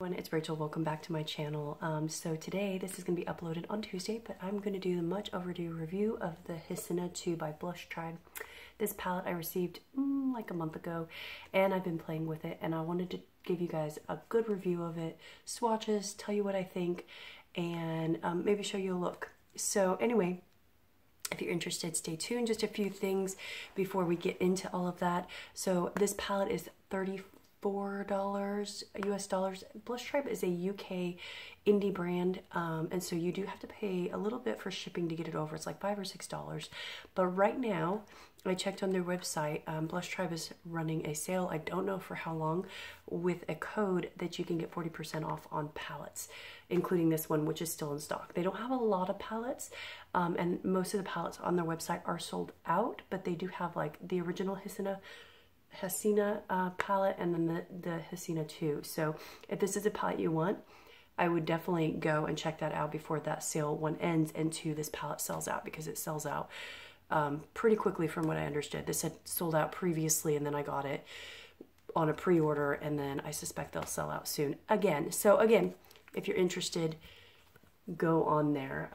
It's Rachel. Welcome back to my channel. So today, this is going to be uploaded on Tuesday, but I'm going to do the much overdue review of the Hasina 2 by Blushtribe. This palette I received like a month ago, and I've been playing with it, and I wanted to give you guys a good review of it, swatches, tell you what I think, and maybe show you a look. So anyway, if you're interested, stay tuned. Just a few things before we get into all of that. So this palette is $34 US dollars. Blushtribe is a UK indie brand, and so you do have to pay a little bit for shipping to get it over. It's like $5 or $6. But right now, I checked on their website. Blushtribe is running a sale. I don't know for how long, with a code that you can get 40% off on palettes, including this one, which is still in stock. They don't have a lot of palettes, and most of the palettes on their website are sold out, but they do have like the original Hasina palette and then the Hasina 2. So if this is a palette you want, I would definitely go and check that out before that sale one ends and this palette sells out, because it sells out pretty quickly from what I understood. This had sold out previously, and then I got it on a pre-order, and then I suspect they'll sell out soon again. So again, if you're interested, go on there.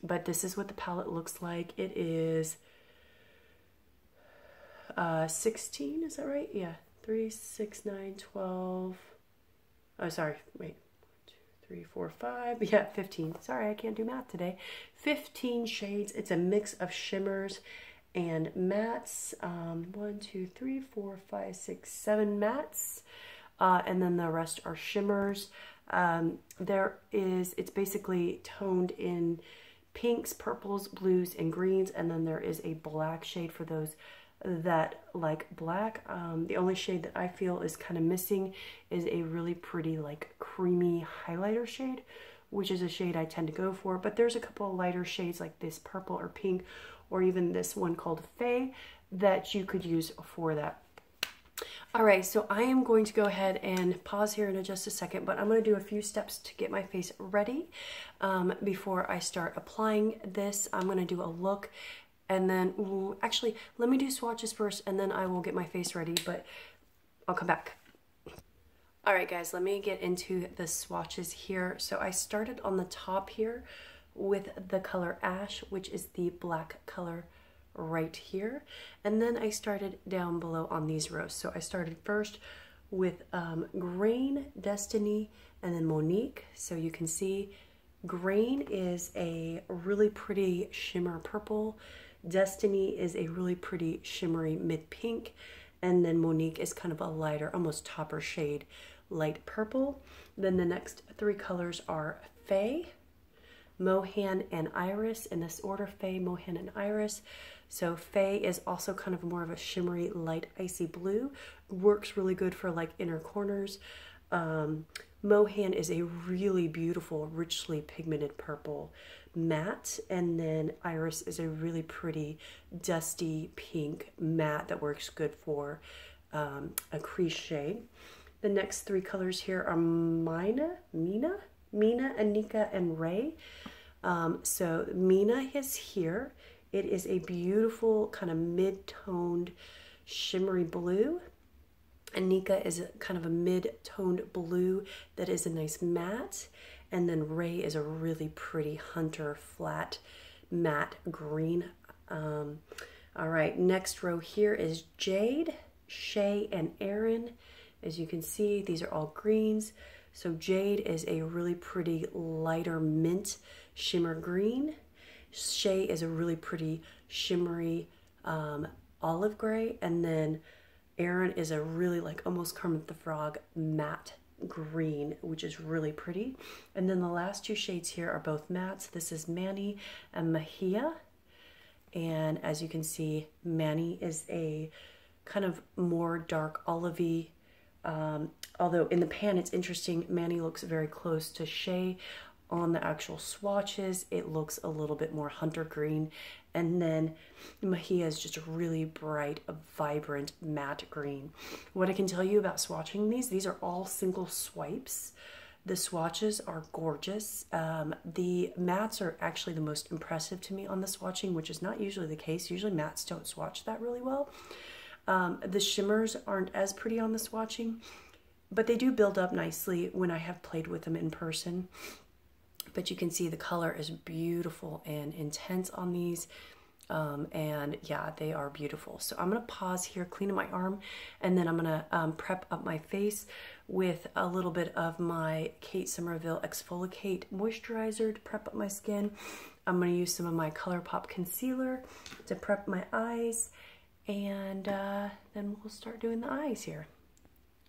But this is what the palette looks like. It is 16, is that right? Yeah, 3, 6, 9, 12. Oh, sorry, wait. 1, 2, 3, 4, 5. Yeah, 15. Sorry, I can't do math today. 15 shades. It's a mix of shimmers and mattes. 1, 2, 3, 4, 5, 6, 7 mattes. And then the rest are shimmers. It's basically toned in pinks, purples, blues, and greens. And then there is a black shade for those that like black. The only shade that I feel is kind of missing is a really pretty like creamy highlighter shade, which is a shade I tend to go for. But there's a couple of lighter shades like this purple or pink, or even this one called Faye, that you could use for that. All right, so I am going to go ahead and pause here in just a second, but I'm going to do a few steps to get my face ready before I start applying this. I'm going to do a look, and then actually, let me do swatches first, and then I will get my face ready, but I'll come back. All right, guys, let me get into the swatches here. So I started on the top here with the color Ash, which is the black color right here. And then I started down below on these rows. So I started first with Grain, Destiny, and then Monique. So you can see Grain is a really pretty shimmer purple. Destiny is a really pretty shimmery mid pink, and then Monique is kind of a lighter, almost topper shade, light purple. Then the next three colors are Faye, Mohan, and Iris, in this order: Faye, Mohan, and Iris. So Faye is also kind of more of a shimmery, light, icy blue. Works really good for like inner corners. Mohan is a really beautiful, richly pigmented purple matte, and then Iris is a really pretty dusty pink matte that works good for a crease shade. The next three colors here are Mina, Anika, and Ray. So Mina is here. It is a beautiful kind of mid-toned shimmery blue. Anika is kind of a mid-toned blue that is a nice matte. And then Ray is a really pretty hunter flat matte green. All right, next row here is Jade, Shay, and Aaron. As you can see, these are all greens. So Jade is a really pretty lighter mint shimmer green. Shay is a really pretty shimmery olive gray. And then Aaron is a really like almost Kermit the Frog matte green, which is really pretty. And then the last two shades here are both mattes. This is Manny and Mahia. And as you can see, Manny is a kind of more dark olivey, although in the pan it's interesting, Manny looks very close to Shay. On the actual swatches, it looks a little bit more hunter green. And then Mahia is just a really bright, vibrant matte green. What I can tell you about swatching these are all single swipes. The swatches are gorgeous. The mattes are actually the most impressive to me on the swatching, which is not usually the case. Usually mattes don't swatch that really well. The shimmers aren't as pretty on the swatching. But they do build up nicely when I have played with them in person. But you can see the color is beautiful and intense on these. And yeah, they are beautiful. So I'm going to pause here, clean up my arm, and then I'm going to prep up my face with a little bit of my Kate Somerville Exfoliate Moisturizer to prep up my skin. I'm going to use some of my ColourPop concealer to prep my eyes, and then we'll start doing the eyes here.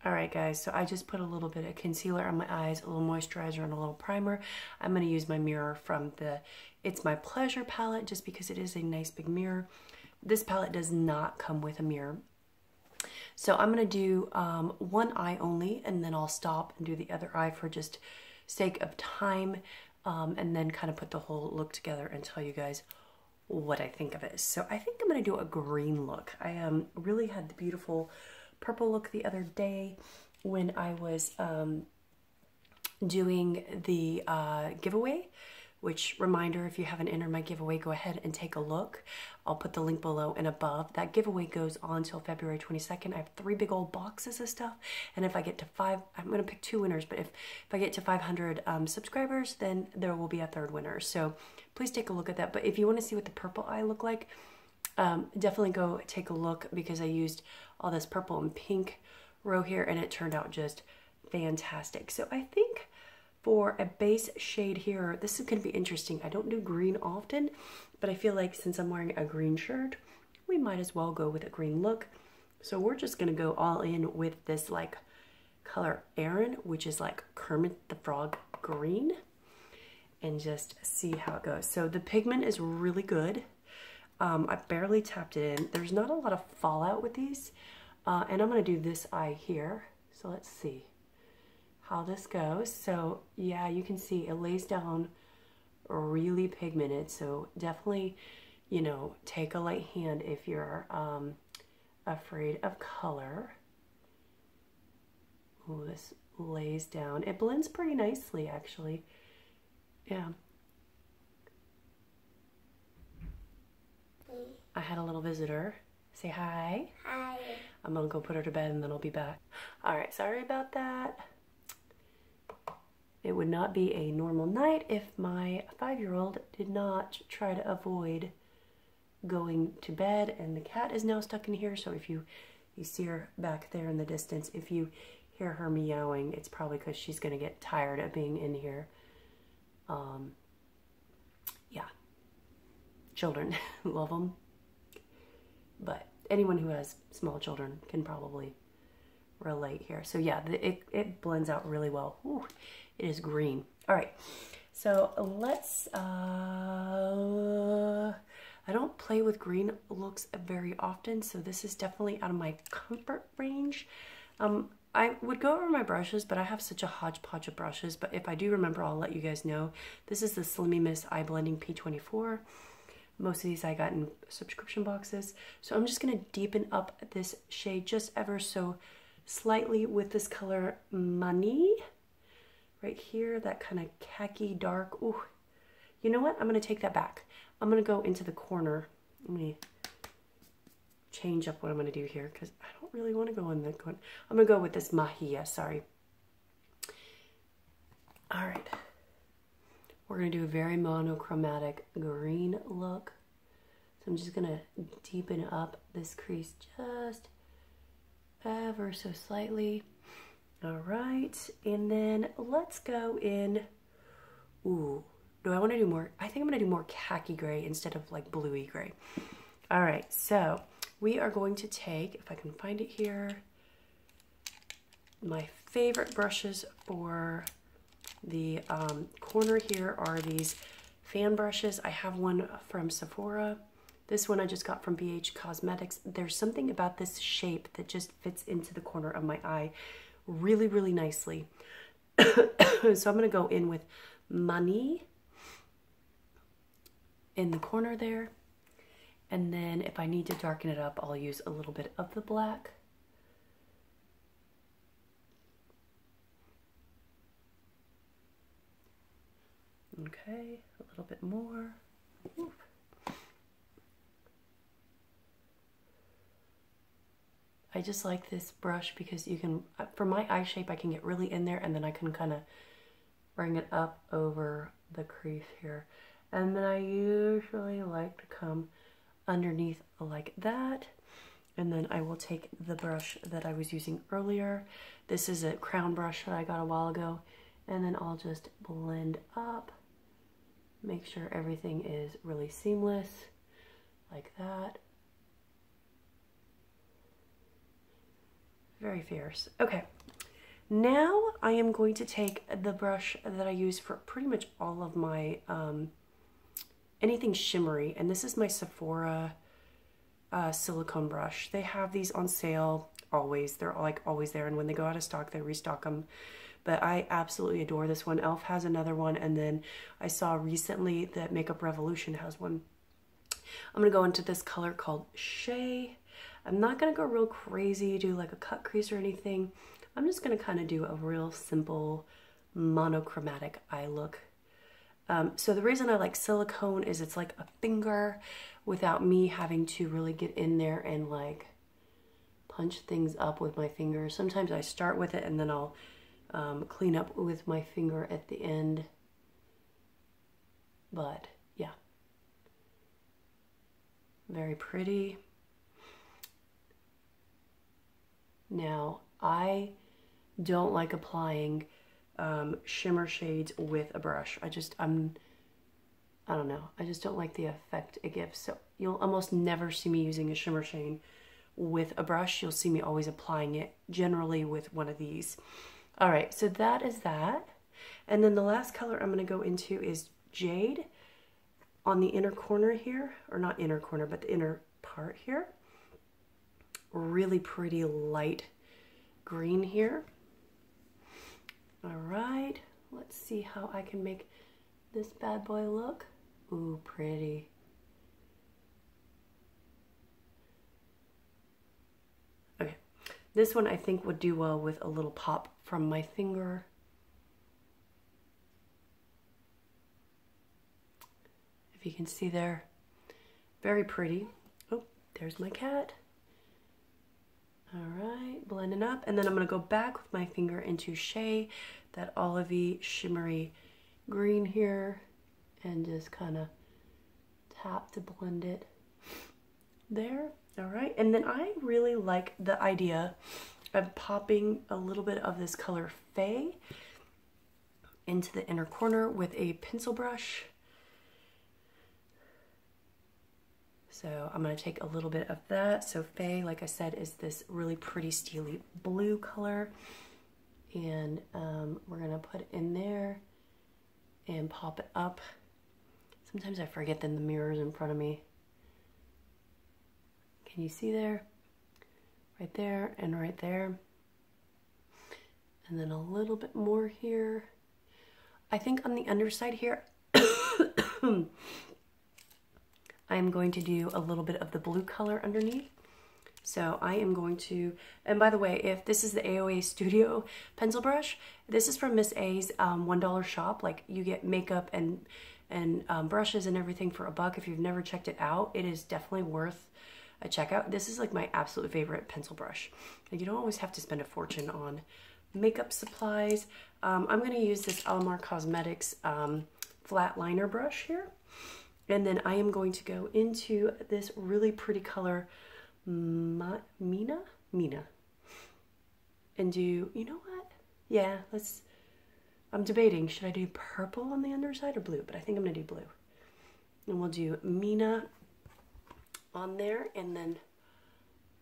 Alright guys, so I just put a little bit of concealer on my eyes, a little moisturizer, and a little primer. I'm going to use my mirror from the It's My Pleasure palette just because it is a nice big mirror. This palette does not come with a mirror. So I'm going to do one eye only, and then I'll stop and do the other eye for just sake of time, and then kind of put the whole look together and tell you guys what I think of it. So I think I'm going to do a green look. I really had the beautiful purple look the other day when I was doing the giveaway, which, reminder, if you haven't entered my giveaway, go ahead and take a look. I'll put the link below and above. That giveaway goes on until February 22nd. I have 3 big old boxes of stuff, and if I get to 5, I'm going to pick 2 winners, but if I get to 500 subscribers, then there will be a 3rd winner. So please take a look at that. But if you want to see what the purple eye look like, definitely go take a look, because I used all this purple and pink row here, and it turned out just fantastic. So I think for a base shade here, this is going to be interesting. I don't do green often, but I feel like since I'm wearing a green shirt, we might as well go with a green look. So we're just going to go all in with this like color Aaron, which is like Kermit the Frog green, and just see how it goes. So the pigment is really good. I barely tapped it in. There's not a lot of fallout with these. And I'm going to do this eye here. So let's see how this goes. So yeah, you can see it lays down really pigmented. So definitely, you know, take a light hand if you're afraid of color. Oh, this lays down. It blends pretty nicely, actually. Yeah. I had a little visitor. Say hi. Hi. I'm gonna go put her to bed and then I'll be back. All right, sorry about that. It would not be a normal night if my 5-year-old did not try to avoid going to bed, and the cat is now stuck in here. So if you see her back there in the distance, if you hear her meowing, it's probably because she's gonna get tired of being in here. Yeah, children love them. But anyone who has small children can probably relate here. So yeah, it blends out really well. Ooh, it is green. All right, so let's, I don't play with green looks very often, so this is definitely out of my comfort range. I would go over my brushes, but I have such a hodgepodge of brushes, but if I do remember, I'll let you guys know. This is the Slimmy Miss Eye Blending P24. Most of these I got in subscription boxes. So I'm just going to deepen up this shade just ever so slightly with this color Money. Right here, that kind of khaki dark. Ooh, you know what? I'm going to take that back. I'm going to go into the corner. Let me change up what I'm going to do here, because I don't really want to go in the corner. I'm going to go with this Mahia, sorry. All right. We're going to do a very monochromatic green look. So I'm just going to deepen up this crease just ever so slightly. All right. And then let's go in. Ooh, do I want to do more? I think I'm going to do more khaki gray instead of like bluey gray. All right. So we are going to take, if I can find it here, my favorite brushes for the corner here are these fan brushes. I have one from Sephora. This one I just got from BH Cosmetics. There's something about this shape that just fits into the corner of my eye really, really nicely. So I'm going to go in with Money in the corner there. And then if I need to darken it up, I'll use a little bit of the black. Okay, a little bit more. Oof. I just like this brush because you can, for my eye shape, I can get really in there and then I can kind of bring it up over the crease here. And then I usually like to come underneath like that. And then I will take the brush that I was using earlier. This is a crown brush that I got a while ago. And then I'll just blend up. Make sure everything is really seamless, like that. Very fierce. Okay, now I am going to take the brush that I use for pretty much all of my, anything shimmery. And this is my Sephora silicone brush. They have these on sale always. They're like always there. And when they go out of stock, they restock them. But I absolutely adore this one. e.l.f. has another one. And then I saw recently that Makeup Revolution has one. I'm going to go into this color called Shea. I'm not going to go real crazy, do like a cut crease or anything. I'm just going to kind of do a real simple monochromatic eye look. So the reason I like silicone is it's like a finger without me having to really get in there and like punch things up with my fingers. Sometimes I start with it and then I'll clean up with my finger at the end. But yeah, very pretty. Now, I don't like applying shimmer shades with a brush. I don't know. I just don't like the effect it gives. So you'll almost never see me using a shimmer shade with a brush. You'll see me always applying it generally with one of these. All right, so that is that. And then the last color I'm going to go into is Jade on the inner corner here, or not inner corner, but the inner part here. Really pretty light green here. All right, let's see how I can make this bad boy look. Ooh, pretty. Okay, this one I think would do well with a little pop from my finger. If you can see there, very pretty. Oh, there's my cat. All right, blending up. And then I'm going to go back with my finger into Shea, that olivey shimmery green here, and just kind of tap to blend it there. All right, and then I really like the idea of popping a little bit of this color Faye into the inner corner with a pencil brush. So I'm going to take a little bit of that. So Faye, like I said, is this really pretty steely blue color. And we're going to put it in there and pop it up. Sometimes I forget that the mirror's in front of me. Can you see there? Right there and right there. And then a little bit more here. I think on the underside here, I'm going to do a little bit of the blue color underneath. So I am going to, and by the way, if this is the AOA Studio pencil brush, this is from Miss A's $1 shop. Like, you get makeup and brushes and everything for $1. If you've never checked it out, it is definitely worth a check out. This is like my absolute favorite pencil brush. And you don't always have to spend a fortune on makeup supplies. I'm going to use this Alamar Cosmetics flat liner brush here. And then I am going to go into this really pretty color, Mina, and do, you know what? Yeah, I'm debating, should I do purple on the underside or blue? But I think I'm gonna do blue. And we'll do Mina on there and then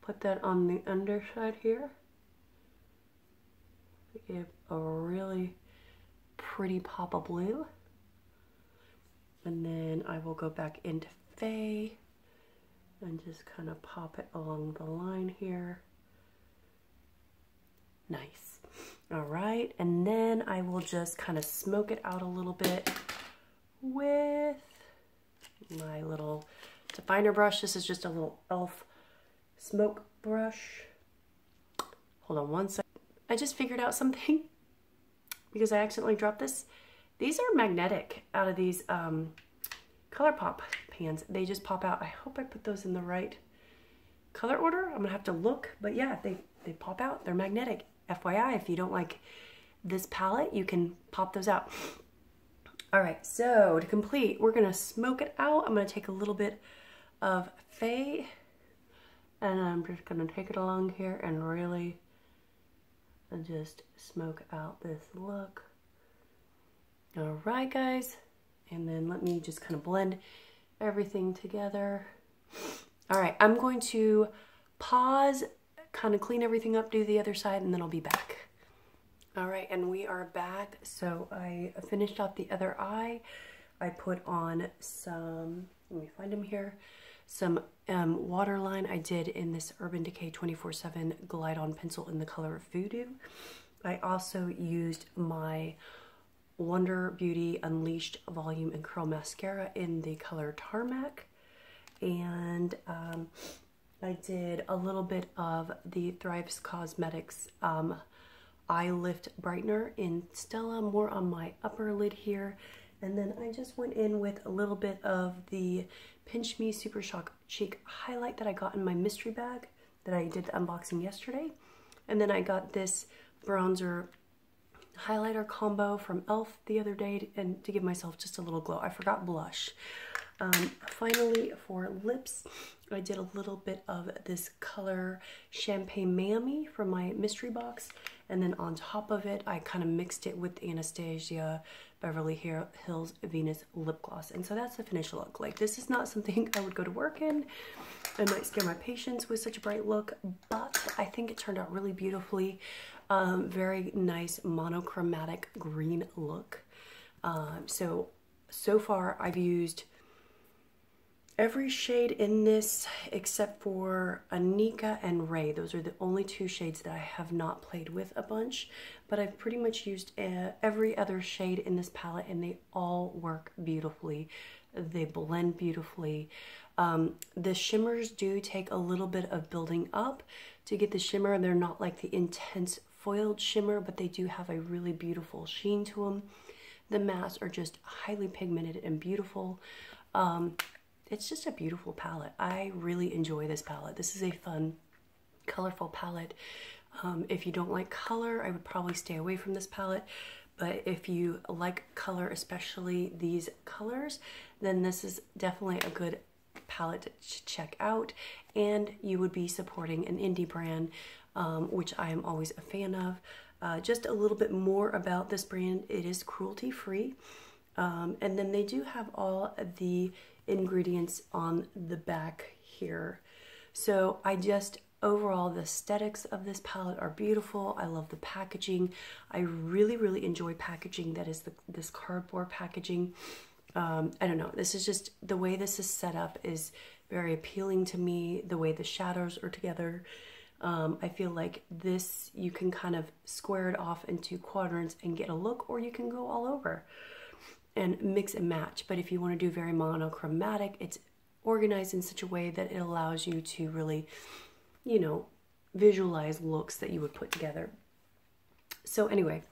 put that on the underside here. Give a really pretty pop of blue. And then I will go back into Faye and just kind of pop it along the line here. Nice. All right, and then I will just kind of smoke it out a little bit with my little definer brush. This is just a little e.l.f. smoke brush. Hold on one second. I just figured out something because I accidentally dropped this. These are magnetic out of these ColourPop pans. They just pop out. I hope I put those in the right color order. I'm gonna have to look, but yeah, they pop out. They're magnetic. FYI, if you don't like this palette, you can pop those out. All right, so to complete, we're gonna smoke it out. I'm gonna take a little bit of Faye, and I'm just gonna take it along here and really just smoke out this look. All right, guys, and then let me just kind of blend everything together. All right, I'm going to pause, kind of clean everything up, do the other side, and then I'll be back. All right, and we are back. So I finished off the other eye. I put on some, let me find them here, some waterline I did in this Urban Decay 24/7 Glide On pencil in the color Voodoo. I also used my Wonder Beauty Unleashed Volume and Curl Mascara in the color Tarmac. And I did a little bit of the Thrives Cosmetics Eye Lift Brightener in Stella, more on my upper lid here. And then I just went in with a little bit of the Pinch Me Super Shock Cheek highlight that I got in my mystery bag that I did the unboxing yesterday. And then I got this bronzer highlighter combo from e.l.f. the other day and to give myself just a little glow. I forgot blush. Finally, for lips, I did a little bit of this color Champagne Mammy from my mystery box, and then on top of it, I kind of mixed it with Anastasia Beverly Hills Venus lip gloss. And so that's the finished look. Like, this is not something I would go to work in. I might scare my patients with such a bright look, but I think it turned out really beautifully. Very nice monochromatic green look. So far I've used every shade in this except for Anika and Ray. Those are the only two shades that I have not played with a bunch, but I've pretty much used every other shade in this palette, and they all work beautifully. They blend beautifully. The shimmers do take a little bit of building up to get the shimmer. They're not like the intense foiled shimmer, but they do have a really beautiful sheen to them. The mattes are just highly pigmented and beautiful. It's just a beautiful palette. I really enjoy this palette. This is a fun, colorful palette. If you don't like color, I would probably stay away from this palette. But if you like color, especially these colors, then this is definitely a good palette to check out. And you would be supporting an indie brand, which I am always a fan of. Just a little bit more about this brand. It is cruelty-free. And then they do have all the ingredients on the back here. So overall, the aesthetics of this palette are beautiful. I love the packaging. I really enjoy packaging that is this cardboard packaging. I don't know, this is just, the way this is set up is very appealing to me. The way the shadows are together. I feel like this, you can kind of square it off into quadrants and get a look, or you can go all over and mix and match. But if you want to do very monochromatic, it's organized in such a way that it allows you to really, you know, visualize looks that you would put together. So anyway,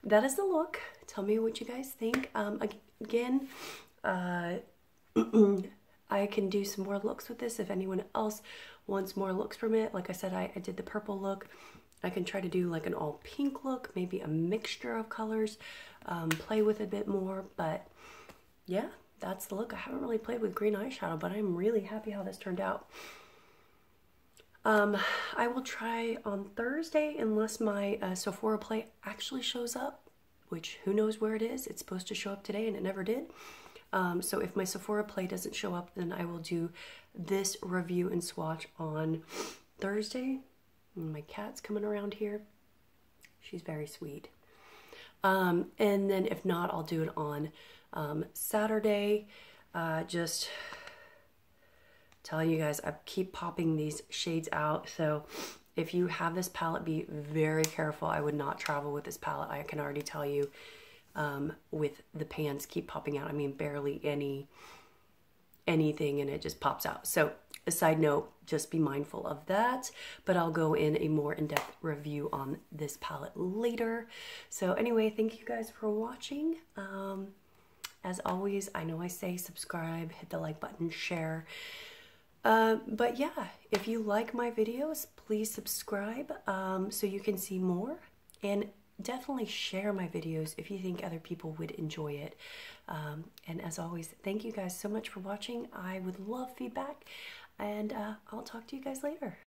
that is the look. Tell me what you guys think. Again, I can do some more looks with this if anyone else wants more looks from it. Like I said, I did the purple look. I can try to do like an all pink look, maybe a mixture of colors, play with a bit more. But yeah, that's the look. I haven't really played with green eyeshadow, but I'm really happy how this turned out. I will try on Thursday, unless my Sephora play actually shows up, which who knows where it is. It's supposed to show up today and it never did. So if my Sephora play doesn't show up, then I will do this review and swatch on Thursday. My cat's coming around here. She's very sweet. And then if not, I'll do it on Saturday. Just telling you guys, I keep popping these shades out. So if you have this palette, be very careful. I would not travel with this palette. I can already tell you, with the pans keep popping out. I mean, barely anything, and it just pops out. So a side note, just be mindful of that, but I'll go in a more in-depth review on this palette later. So anyway, thank you guys for watching. As always, I know I say subscribe, hit the like button, share. But yeah, if you like my videos, please subscribe so you can see more. And definitely share my videos if you think other people would enjoy it. And as always, thank you guys so much for watching. I would love feedback, and I'll talk to you guys later.